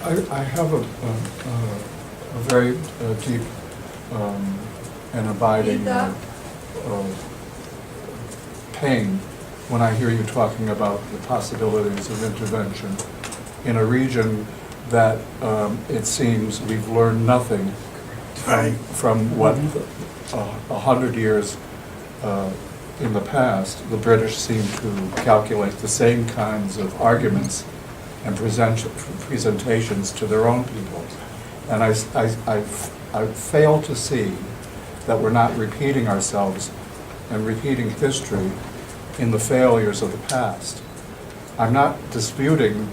I have a very deep and abiding pain when I hear you talking about the possibilities of intervention in a region that it seems we've learned nothing from what 100 years in the past. The British seem to calculate the same kinds of arguments and presentations to their own people. And I fail to see that we're not repeating ourselves and repeating history in the failures of the past. I'm not disputing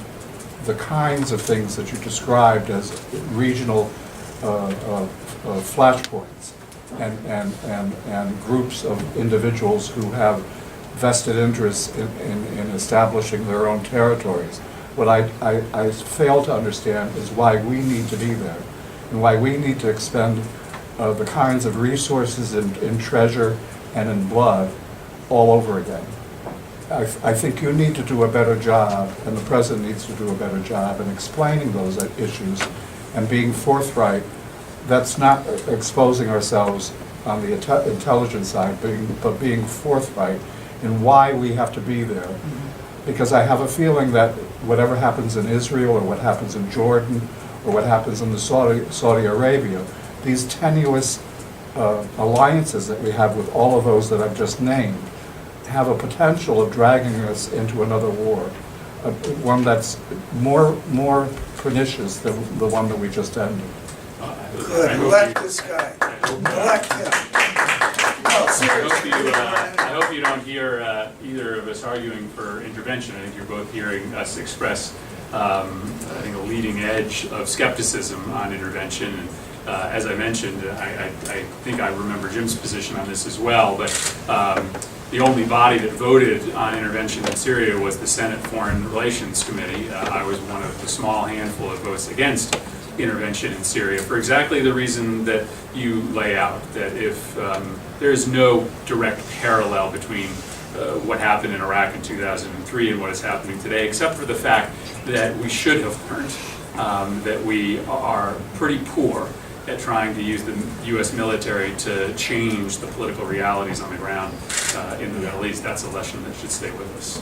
the kinds of things that you described as regional flashpoints and groups of individuals who have vested interests in establishing their own territories. What I fail to understand is why we need to be there and why we need to expend the kinds of resources in treasure and in blood all over again. I think you need to do a better job, and the President needs to do a better job in explaining those issues and being forthright. That's not exposing ourselves on the intelligence side, but being forthright in why we have to be there. Because I have a feeling that whatever happens in Israel or what happens in Jordan or what happens in the Saudi Arabia, these tenuous alliances that we have with all of those that I've just named have a potential of dragging us into another war, one that's more pernicious than the one that we just ended. Good. Elect this guy. Elect him. No, seriously. I hope you don't hear either of us arguing for intervention. I think you're both hearing us express, I think, a leading edge of skepticism on intervention. And, as I mentioned, I think I remember Jim's position on this as well, but the only body that voted on intervention in Syria was the Senate Foreign Relations Committee. I was one of the small handful of votes against intervention in Syria for exactly the reason that you lay out, that if there is no direct parallel between what happened in Iraq in 2003 and what is happening today, except for the fact that we should have learned that we are pretty poor at trying to use the U.S. military to change the political realities on the ground in the Middle East. That's a lesson that should stay with us.